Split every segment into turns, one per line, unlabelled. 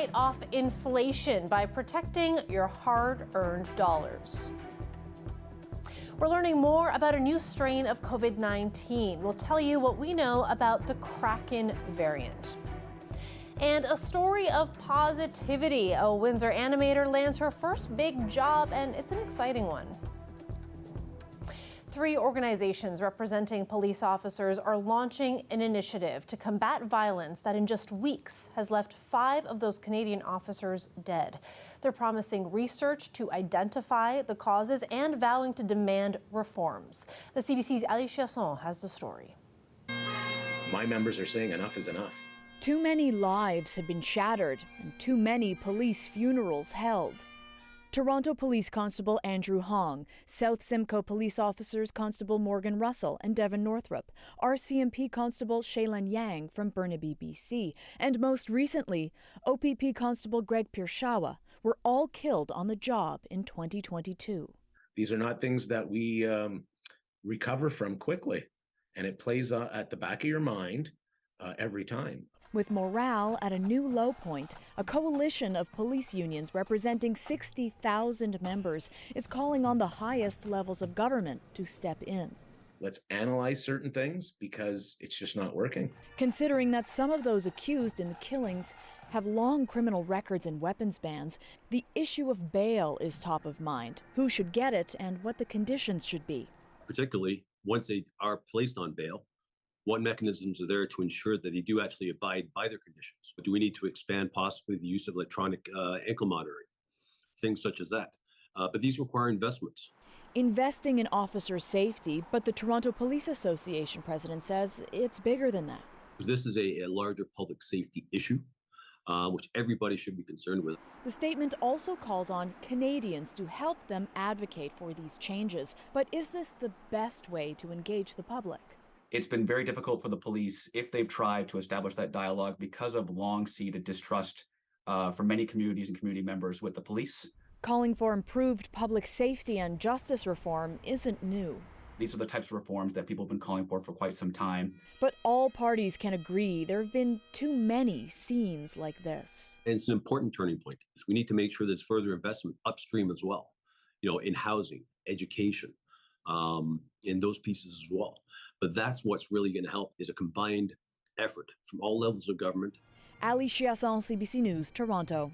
fight off inflation by protecting your hard-earned dollars. We're learning more about a new strain of COVID-19. We'll tell you what we know about the Kraken variant. And a story of positivity. A Windsor animator lands her first big job, and it's an exciting one. 3 organizations representing police officers are launching an initiative to combat violence that in just weeks has left 5 of those Canadian officers dead. They're promising research to identify the causes and vowing to demand reforms. The CBC's Ali Chiasson has the story.
My members are saying enough is enough.
Too many lives have been shattered and too many police funerals held. Toronto Police Constable Andrew Hong, South Simcoe Police Officers Constable Morgan Russell and Devon Northrup, RCMP Constable Shaylin Yang from Burnaby, BC, and most recently, OPP Constable Greg Pirshawa were all killed on the job in 2022.
These are not things that we recover from quickly, and it plays at the back of your mind every time.
With morale at a new low point, a coalition of police unions representing 60,000 members is calling on the highest levels of government to step in.
Let's analyze certain things because it's just not working.
Considering that some of those accused in the killings have long criminal records and weapons bans, the issue of bail is top of mind. Who should get it and what the conditions should be.
Particularly once they are placed on bail, what mechanisms are there to ensure that they do actually abide by their conditions? Do we need to expand possibly the use of electronic ankle monitoring? Things such as that. But these require investments.
Investing in officer safety, but the Toronto Police Association president says it's bigger than that.
This is a larger public safety issue, which everybody should be concerned with.
The statement also calls on Canadians to help them advocate for these changes. But is this the best way to engage the public?
It's been very difficult for the police if they've tried to establish that dialogue because of long-seated distrust from many communities and community members with the police.
Calling for improved public safety and justice reform isn't new.
These are the types of reforms that people have been calling for quite some time.
But all parties can agree there have been too many scenes like this.
And it's an important turning point. We need to make sure there's further investment upstream as well, in housing, education, in those pieces as well. But that's what's really going to help is a combined effort from all levels of government.
Ali Chiasson, CBC News, Toronto.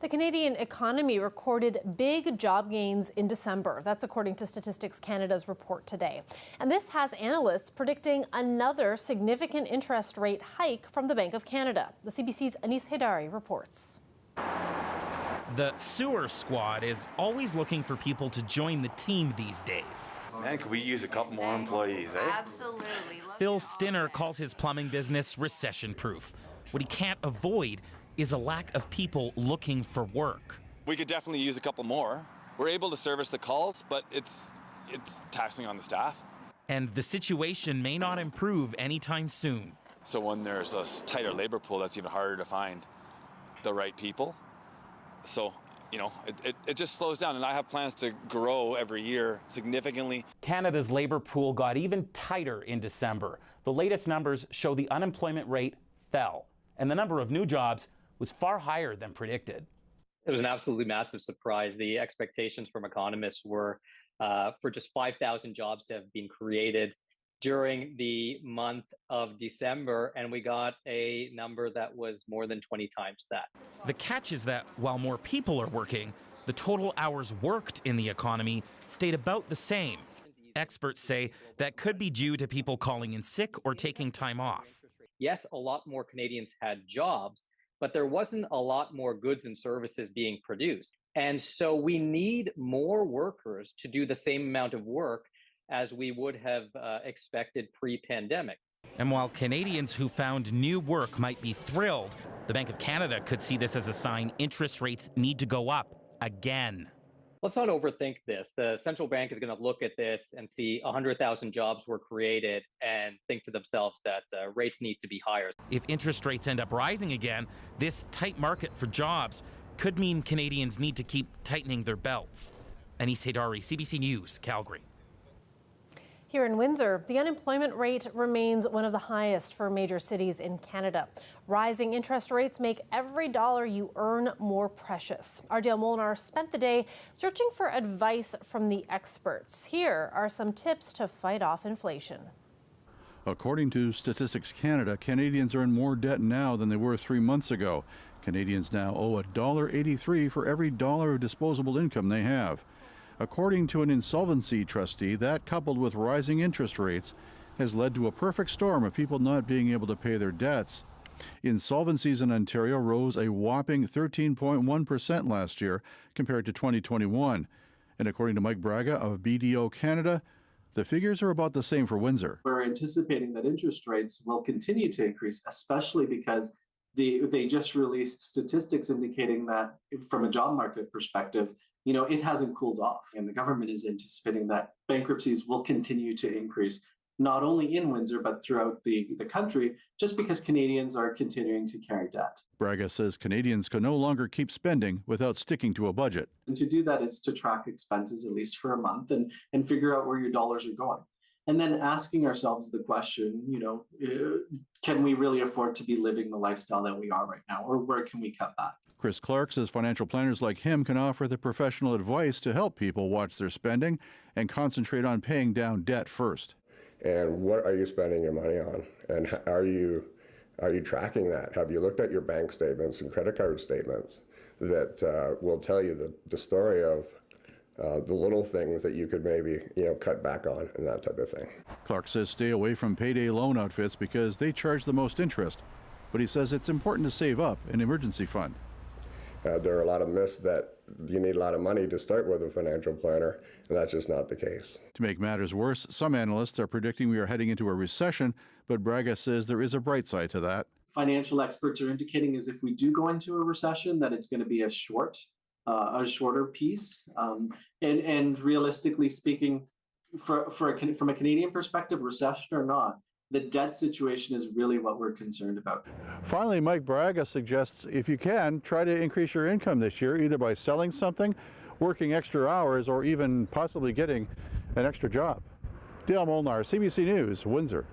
The Canadian economy recorded big job gains in December. That's according to Statistics Canada's report today. And this has analysts predicting another significant interest rate hike from the Bank of Canada. The CBC's Anis Hedari reports.
The sewer squad is always looking for people to join the team these days.
Man, could we use a couple more employees, eh?
Absolutely.
Phil Stinner calls his plumbing business recession-proof. What he can't avoid is a lack of people looking for work.
We could definitely use a couple more. We're able to service the calls, but it's taxing on the staff.
And the situation may not improve anytime soon.
So when there's a tighter labor pool, that's even harder to find the right people. So, it just slows down, and I have plans to grow every year significantly.
Canada's labor pool got even tighter in December. The latest numbers show the unemployment rate fell, and the number of new jobs was far higher than predicted.
It was an absolutely massive surprise. The expectations from economists were for just 5,000 jobs to have been created during the month of December, and we got a number that was more than 20 times that.
The catch is that while more people are working, the total hours worked in the economy stayed about the same. Experts say that could be due to people calling in sick or taking time off.
Yes, a lot more Canadians had jobs, but there wasn't a lot more goods and services being produced. And so we need more workers to do the same amount of work as we would have expected pre-pandemic.
And while Canadians who found new work might be thrilled, the Bank of Canada could see this as a sign interest rates need to go up again.
Let's not overthink this. The central bank is going to look at this and see 100,000 jobs were created and think to themselves that rates need to be higher.
If interest rates end up rising again, this tight market for jobs could mean Canadians need to keep tightening their belts. Anis Hedari, CBC News, Calgary.
Here in Windsor, the unemployment rate remains one of the highest for major cities in Canada. Rising interest rates make every dollar you earn more precious. Our Dale Molnar spent the day searching for advice from the experts. Here are some tips to fight off inflation.
According to Statistics Canada, Canadians are in more debt now than they were 3 months ago. Canadians now owe $1.83 for every dollar of disposable income they have. According to an insolvency trustee, that coupled with rising interest rates has led to a perfect storm of people not being able to pay their debts. Insolvencies in Ontario rose a whopping 13.1% last year compared to 2021. And according to Mike Braga of BDO Canada, the figures are about the same for Windsor.
We're anticipating that interest rates will continue to increase, especially because they just released statistics indicating that from a job market perspective, it hasn't cooled off. And the government is anticipating that bankruptcies will continue to increase, not only in Windsor, but throughout the country, just because Canadians are continuing to carry debt.
Braga says Canadians can no longer keep spending without sticking to a budget.
And to do that is to track expenses at least for a month and figure out where your dollars are going. And then asking ourselves the question, can we really afford to be living the lifestyle that we are right now, or where can we cut back?
Chris Clark says financial planners like him can offer the professional advice to help people watch their spending and concentrate on paying down debt first.
And what are you spending your money on? And are you tracking that? Have you looked at your bank statements and credit card statements that will tell you the story of the little things that you could maybe cut back on and that type of thing.
Clark says stay away from payday loan outfits because they charge the most interest, but he says it's important to save up an emergency fund.
There are a lot of myths that you need a lot of money to start with a financial planner, and that's just not the case.
To make matters worse, some analysts are predicting we are heading into a recession, but Braga says there is a bright side to that.
Financial experts are indicating is if we do go into a recession, that it's going to be a shorter piece. And realistically speaking, from a Canadian perspective, recession or not, the debt situation is really what we're concerned about.
Finally, Mike Braga suggests if you can, try to increase your income this year, either by selling something, working extra hours, or even possibly getting an extra job. Dale Molnar, CBC News, Windsor.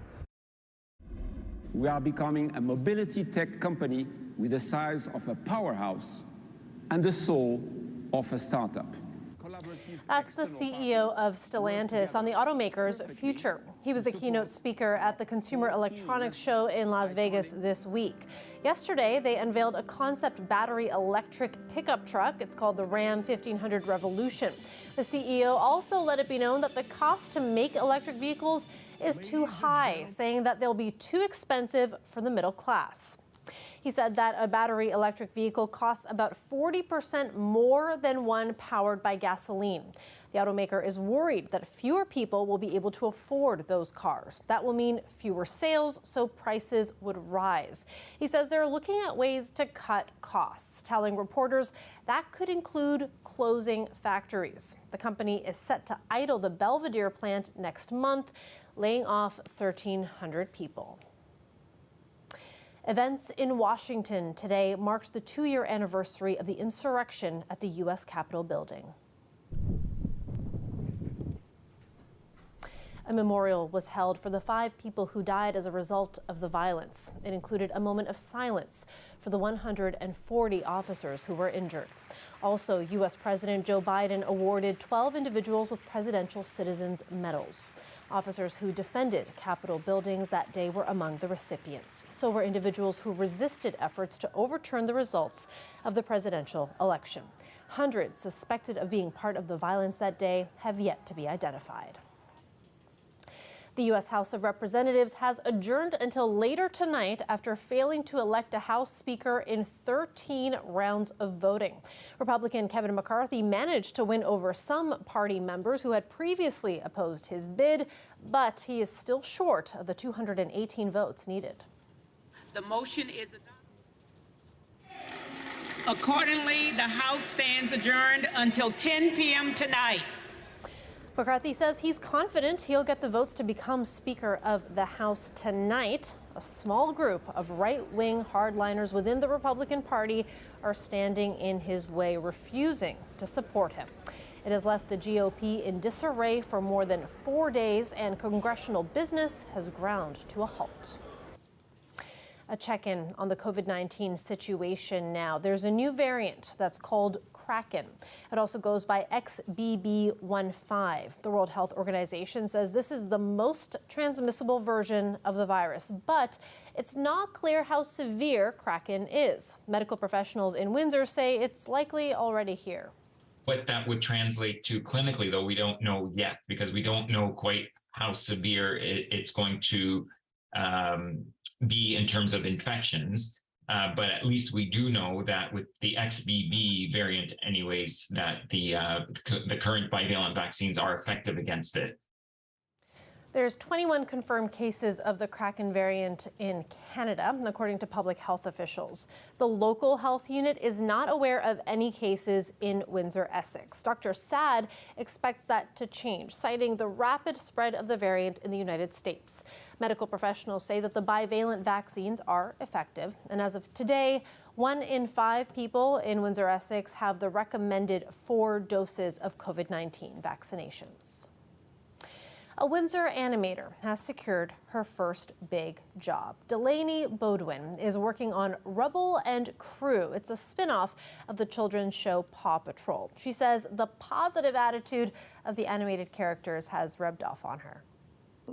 We are becoming a mobility tech company with the size of a powerhouse and the soul of a startup.
That's the CEO of Stellantis on the automaker's future. He was the keynote speaker at the Consumer Electronics Show in Las Vegas this week. Yesterday, they unveiled a concept battery electric pickup truck. It's called the Ram 1500 Revolution. The CEO also let it be known that the cost to make electric vehicles is too high, saying that they'll be too expensive for the middle class. He said that a battery electric vehicle costs about 40% more than one powered by gasoline. The automaker is worried that fewer people will be able to afford those cars. That will mean fewer sales, so prices would rise. He says they're looking at ways to cut costs, telling reporters that could include closing factories. The company is set to idle the Belvedere plant next month, laying off 1,300 people. Events in Washington today marks the 2-year anniversary of the insurrection at the U.S. Capitol building. A memorial was held for the 5 people who died as a result of the violence. It included a moment of silence for the 140 officers who were injured. Also, U.S. President Joe Biden awarded 12 individuals with Presidential Citizens Medals. Officers who defended Capitol buildings that day were among the recipients. So were individuals who resisted efforts to overturn the results of the presidential election. Hundreds suspected of being part of the violence that day have yet to be identified. The U.S. House of Representatives has adjourned until later tonight after failing to elect a House Speaker in 13 rounds of voting. Republican Kevin McCarthy managed to win over some party members who had previously opposed his bid, but he is still short of the 218 votes needed.
The motion is adopted. Accordingly, the House stands adjourned until 10 p.m. tonight.
McCarthy says he's confident he'll get the votes to become Speaker of the House tonight. A small group of right-wing hardliners within the Republican Party are standing in his way, refusing to support him. It has left the GOP in disarray for more than 4 days, and congressional business has ground to a halt. A check-in on the COVID-19 situation now. There's a new variant that's called Kraken. It also goes by XBB.1.5. The World Health Organization says this is the most transmissible version of the virus, but it's not clear how severe Kraken is. Medical professionals in Windsor say it's likely already here.
What that would translate to clinically, though, we don't know yet, because we don't know quite how severe it's going to be in terms of infections. But at least we do know that with the XBB variant anyways, that the current bivalent vaccines are effective against it.
There's 21 confirmed cases of the Kraken variant in Canada, according to public health officials. The local health unit is not aware of any cases in Windsor, Essex. Dr. Sad expects that to change, citing the rapid spread of the variant in the United States. Medical professionals say that the bivalent vaccines are effective, and as of today, 1 in 5 people in Windsor, Essex have the recommended 4 doses of COVID-19 vaccinations. A Windsor animator has secured her first big job. Delaney Bodwin is working on Rubble and Crew. It's a spin-off of the children's show Paw Patrol. She says the positive attitude of the animated characters has rubbed off on her.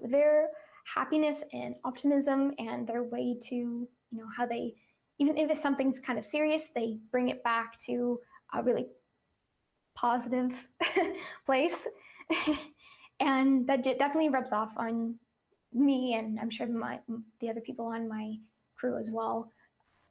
Their happiness and optimism and their way to, how they, even if something's kind of serious, they bring it back to a really positive place. And that definitely rubs off on me, and I'm sure the other people on my crew as well.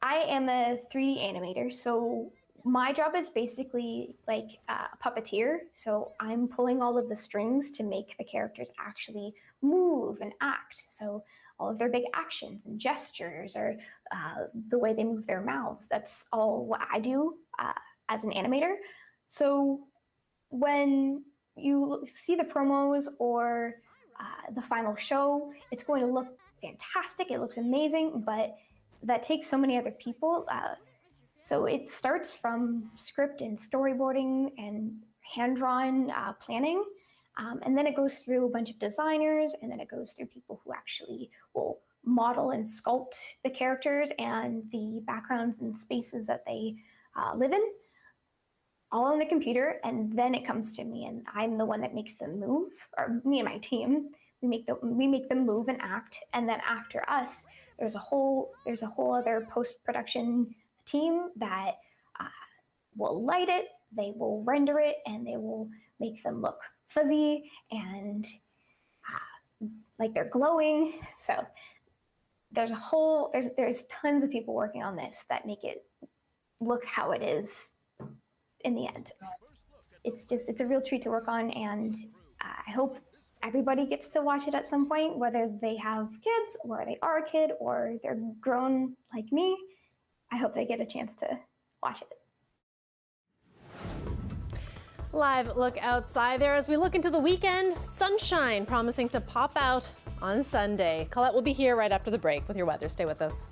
I am a 3D animator, so my job is basically like a puppeteer. So I'm pulling all of the strings to make the characters actually move and act. So all of their big actions and gestures, or the way they move their mouths, that's all what I do as an animator. So when you see the promos or the final show, it's going to look fantastic. It looks amazing, but that takes so many other people. So it starts from script and storyboarding and hand-drawn planning, and then it goes through a bunch of designers, and then it goes through people who actually will model and sculpt the characters and the backgrounds and spaces that they live in, all on the computer, and then it comes to me, and I'm the one that makes them move, or me and my team. We make them move and act, and then after us, there's a whole other post-production team that will light it, they will render it, and they will make them look fuzzy and like they're glowing. So there's tons of people working on this that make it look how it is in the end. It's a real treat to work on, and I hope everybody gets to watch it at some point, whether they have kids or they are a kid or they're grown like me. I hope they get a chance to watch it.
Live look outside there as we look into the weekend. Sunshine promising to pop out on Sunday. Colette will be here right after the break with your weather. Stay with us.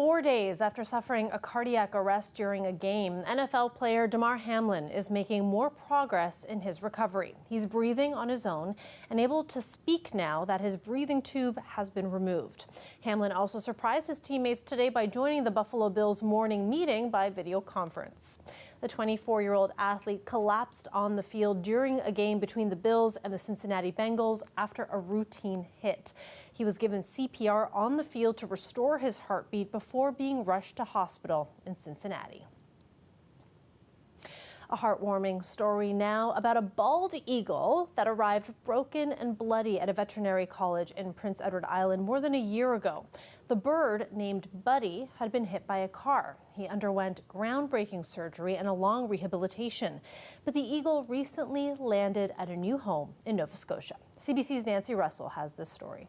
4 days after suffering a cardiac arrest during a game, NFL player Damar Hamlin is making more progress in his recovery. He's breathing on his own and able to speak now that his breathing tube has been removed. Hamlin also surprised his teammates today by joining the Buffalo Bills morning meeting by video conference. The 24-year-old athlete collapsed on the field during a game between the Bills and the Cincinnati Bengals after a routine hit. He was given CPR on the field to restore his heartbeat before being rushed to hospital in Cincinnati. A heartwarming story now about a bald eagle that arrived broken and bloody at a veterinary college in Prince Edward Island more than a year ago. The bird, named Buddy, had been hit by a car. He underwent groundbreaking surgery and a long rehabilitation. But the eagle recently landed at a new home in Nova Scotia. CBC's Nancy Russell has this story.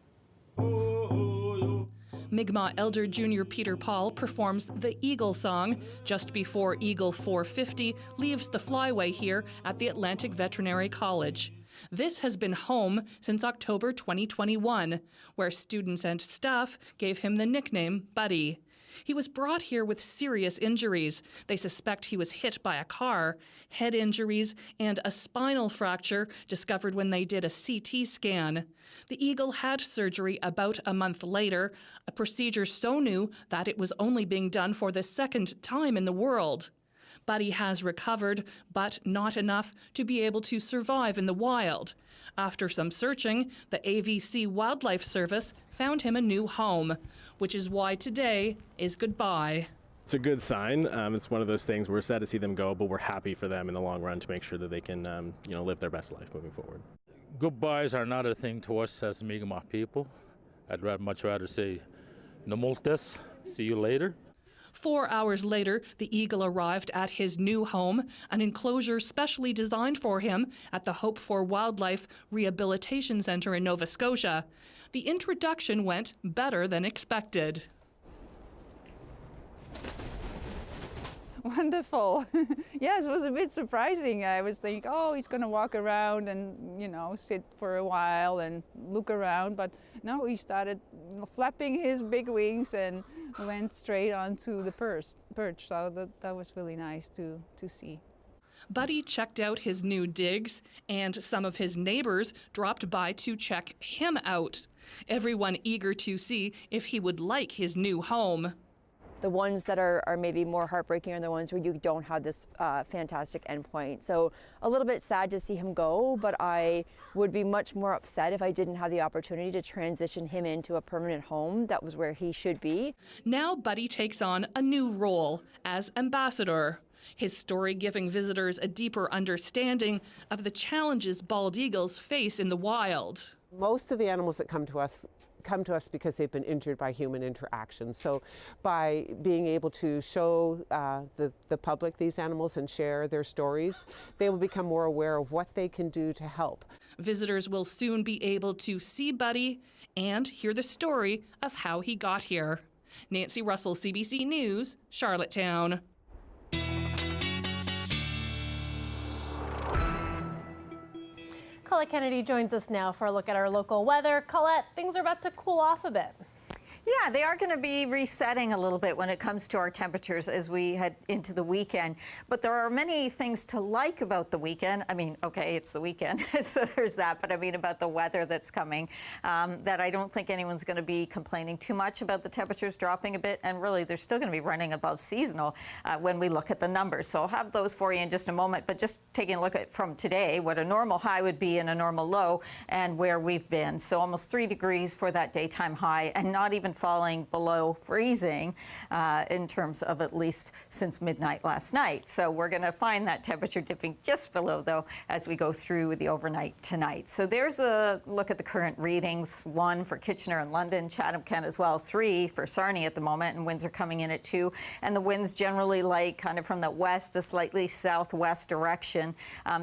Mi'kmaq Elder Jr. Peter Paul performs the Eagle Song just before Eagle 450 leaves the flyway here at the Atlantic Veterinary College. This has been home since October 2021, where students and staff gave him the nickname Buddy. He was brought here with serious injuries. They suspect he was hit by a car, head injuries, and a spinal fracture discovered when they did a CT scan. The eagle had surgery about a month later, a procedure so new that it was only being done for the second time in the world. Buddy has recovered, but not enough to be able to survive in the wild. After some searching, the AVC Wildlife Service found him a new home, which is why today is goodbye.
It's a good sign. It's one of those things we're sad to see them go, but we're happy for them in the long run to make sure that they can, live their best life moving forward.
Goodbyes are not a thing to us as Mi'kmaq people. I'd much rather say Namultis, see you later.
4 hours later, the eagle arrived at his new home, an enclosure specially designed for him at the Hope for Wildlife Rehabilitation Centre in Nova Scotia. The introduction went better than expected.
Wonderful. Yes, it was a bit surprising. I was thinking, oh, he's going to walk around and, sit for a while and look around. But no, he started flapping his big wings and went straight onto the perch. So that was really nice to see.
Buddy checked out his new digs, and some of his neighbors dropped by to check him out. Everyone eager to see if he would like his new home.
The ones that are maybe more heartbreaking are the ones where you don't have this fantastic endpoint. So a little bit sad to see him go, but I would be much more upset if I didn't have the opportunity to transition him into a permanent home. That was where he should be.
Now Buddy takes on a new role as ambassador. His story giving visitors a deeper understanding of the challenges bald eagles face in the wild.
Most of the animals that come to us because they've been injured by human interaction. So by being able to show the public these animals and share their stories, they will become more aware of what they can do to help.
Visitors will soon be able to see Buddy and hear the story of how he got here. Nancy Russell, CBC News, Charlottetown.
Colette Kennedy joins us now for a look at our local weather. Colette, things are about to cool off a bit.
Yeah, they are going to be resetting a little bit when it comes to our temperatures as we head into the weekend. But there are many things to like about the weekend. I mean, okay, it's the weekend, so there's that. But I mean about the weather that's coming, that I don't think anyone's going to be complaining too much about the temperatures dropping a bit. And really, they're still going to be running above seasonal when we look at the numbers. So I'll have those for you in just a moment. But just taking a look at from today, what a normal high would be and a normal low and where we've been. So almost 3 degrees for that daytime high and not even falling below freezing in terms of at least since midnight last night. So we're going to find that temperature dipping just below, though, as we go through the overnight tonight. So there's a look at the current readings. 1 for Kitchener and London, Chatham-Kent as well. 3 for Sarnia at the moment, and Windsor coming in at 2. And the winds generally light kind of from the west to slightly southwest direction.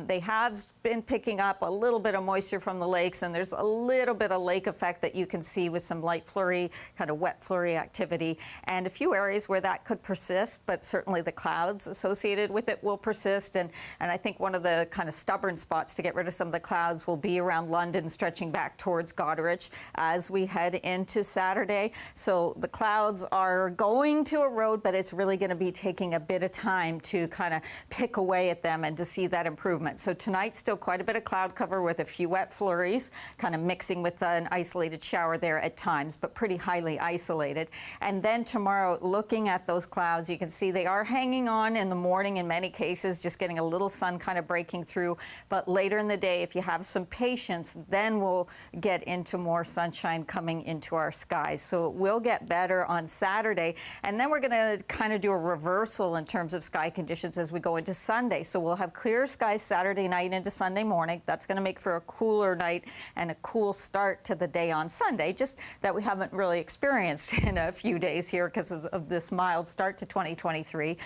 They have been picking up a little bit of moisture from the lakes, and there's a little bit of lake effect that you can see with some light flurry kind of wet flurry activity, and a few areas where that could persist, but certainly the clouds associated with it will persist. And I think one of the kind of stubborn spots to get rid of some of the clouds will be around London, stretching back towards Goderich as we head into Saturday. So the clouds are going to erode, but it's really going to be taking a bit of time to kind of pick away at them and to see that improvement. So tonight, still quite a bit of cloud cover with a few wet flurries, kind of mixing with an isolated shower there at times, but pretty highly isolated. And then tomorrow, looking at those clouds, you can see they are hanging on in the morning in many cases, just getting a little sun kind of breaking through. But later in the day, if you have some patience, then we'll get into more sunshine coming into our skies. So it will get better on Saturday. And then we're going to kind of do a reversal in terms of sky conditions as we go into Sunday. So we'll have clear skies Saturday night into Sunday morning. That's going to make for a cooler night and a cool start to the day on Sunday, just that we haven't really experienced in a few days here because of this mild start to 2023.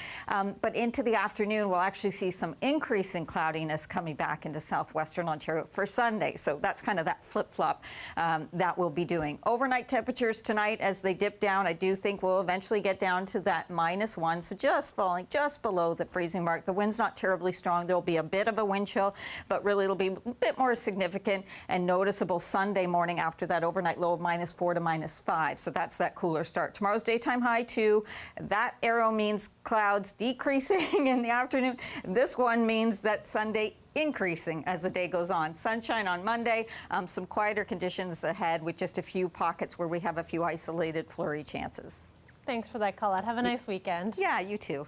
But into the afternoon, we'll actually see some increase in cloudiness coming back into southwestern Ontario for Sunday. So that's kind of that flip-flop that we'll be doing. Overnight temperatures tonight, as they dip down, I do think we'll eventually get down to that -1, so just falling just below the freezing mark. The wind's not terribly strong. There'll be a bit of a wind chill, but really it'll be a bit more significant and noticeable Sunday morning after that overnight low of -4 to -5. So that's that cooler start. Tomorrow's daytime high, too. That arrow means clouds decreasing in the afternoon. This one means that Sunday increasing as the day goes on. Sunshine on Monday, some quieter conditions ahead with just a few pockets where we have a few isolated flurry chances.
Thanks for that call out. Have a nice weekend.
Yeah, you too.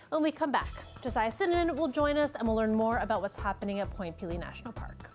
When we come back, Josiah Sinan will join us and we'll learn more about what's happening at Point Pelee National Park.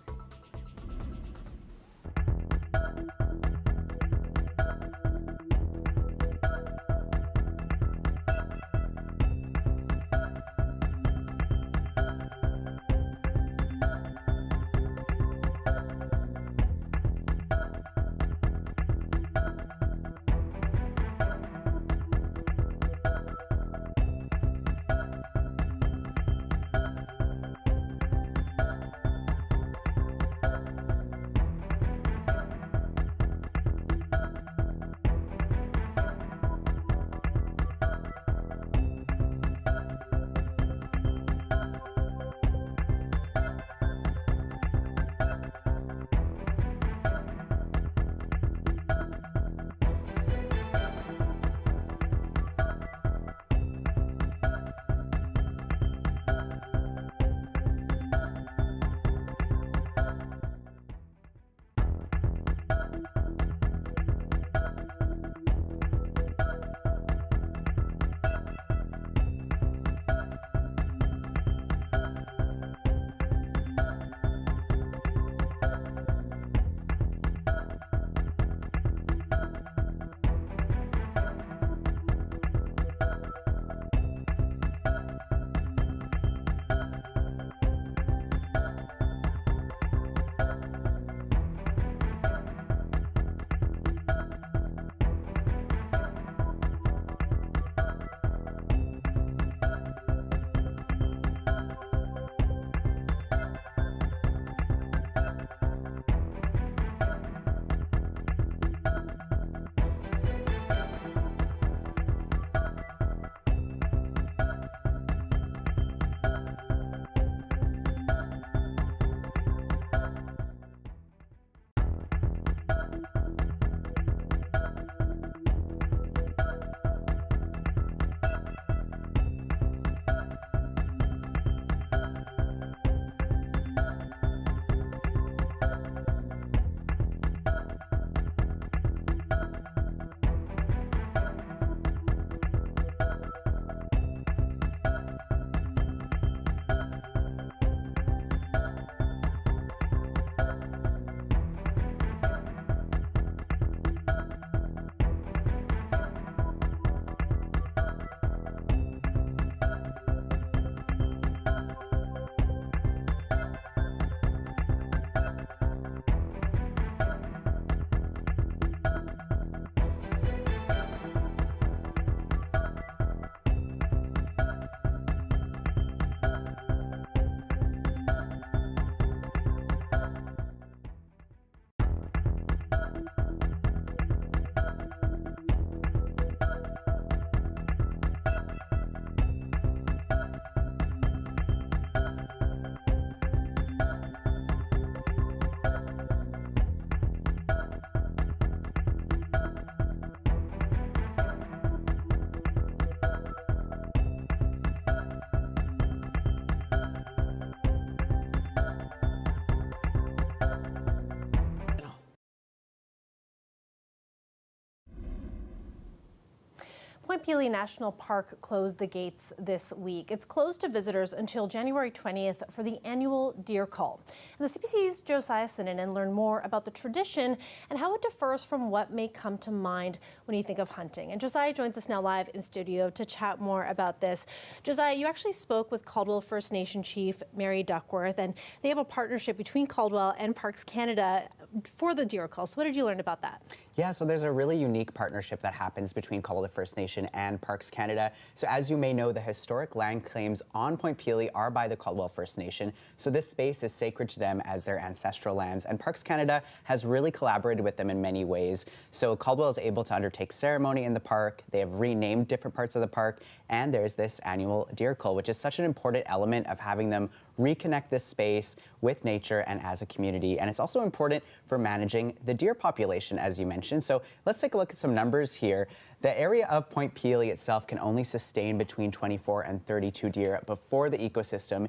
Point Pelee National Park closed the gates this week. It's closed to visitors until January 20th for the annual deer call. And the CBC's Josiah Sinanen learned more about the tradition and how it differs from what may come to mind when you think of hunting. And Josiah joins us now live in studio to chat more about this. Josiah, you actually spoke with Caldwell First Nation Chief Mary Duckworth, and they have a partnership between Caldwell and Parks Canada for the deer call. So what did you learn about that?
Yeah, so there's a really unique partnership that happens between Caldwell First Nation and Parks Canada. So as you may know, the historic land claims on Point Pelee are by the Caldwell First Nation. So this space is sacred to them as their ancestral lands. And Parks Canada has really collaborated with them in many ways. So Caldwell is able to undertake ceremony in the park. They have renamed different parts of the park. And there's this annual deer call, which is such an important element of having them reconnect this space with nature and as a community. And it's also important for managing the deer population, as you mentioned. So let's take a look at some numbers here. The area of Point Pelee itself can only sustain between 24 and 32 deer before the ecosystem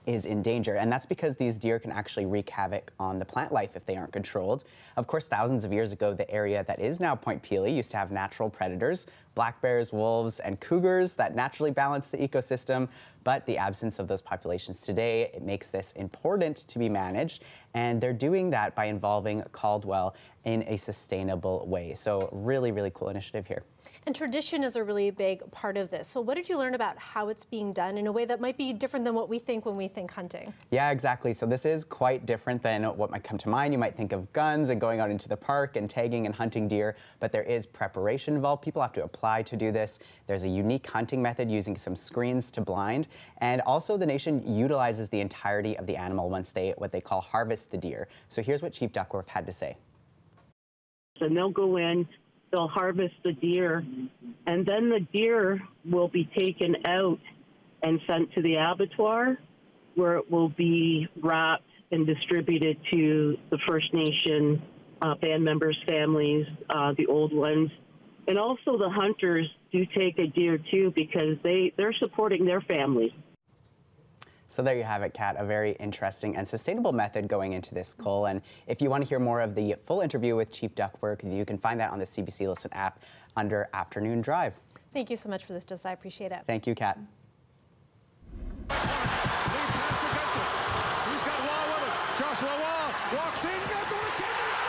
is in danger. And that's because these deer can actually wreak havoc on the plant life if they aren't controlled. Of course, thousands of years ago, the area that is now Point Pelee used to have natural predators, black bears, wolves, and cougars that naturally balance the ecosystem. But the absence of those populations today, it makes this important to be managed. And they're doing that by involving Caldwell in a sustainable way. So really, really cool initiative here.
And tradition is a really big part of this. So what did you learn about how it's being done in a way that might be different than what we think when we think hunting?
Yeah, exactly. So this is quite different than what might come to mind. You might think of guns and going out into the park and tagging and hunting deer, but there is preparation involved. People have to apply to do this. There's a unique hunting method using some screens to blind. And also the nation utilizes the entirety of the animal once they, what they call harvest the deer. So here's what Chief Duckworth had to say.
And they'll go in, they'll harvest the deer, and then the deer will be taken out and sent to the abattoir, where it will be wrapped and distributed to the First Nation band members' families, the old ones. And also the hunters do take a deer too, because they're supporting their families.
So there you have it, Kat, a very interesting and sustainable method going into this cull. And if you want to hear more of the full interview with Chief Duckworth, you can find that on the CBC Listen app under Afternoon Drive.
Thank you so much for this, Josiah. I appreciate it.
Thank you, Kat.
He's got Wall with him. Joshua walks in, Gunther with a chance to score!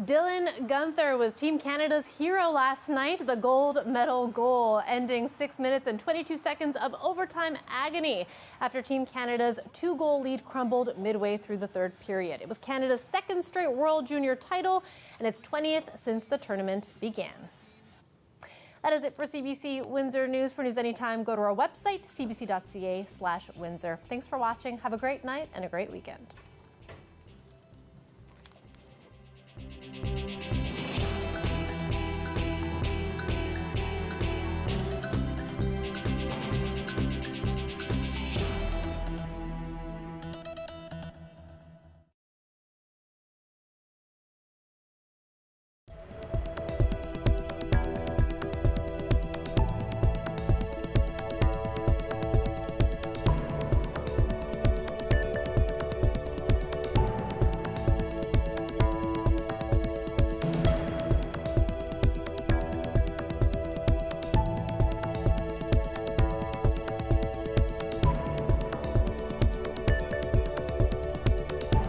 Dylan Gunther was Team Canada's hero last night. The gold medal goal ending 6 minutes and 22 seconds of overtime agony after Team Canada's 2-goal lead crumbled midway through the third period. It was Canada's second straight World Junior title and its 20th since the tournament began. That is it for CBC Windsor News. For news anytime, go to our website, cbc.ca/Windsor. Thanks for watching. Have a great night and a great weekend.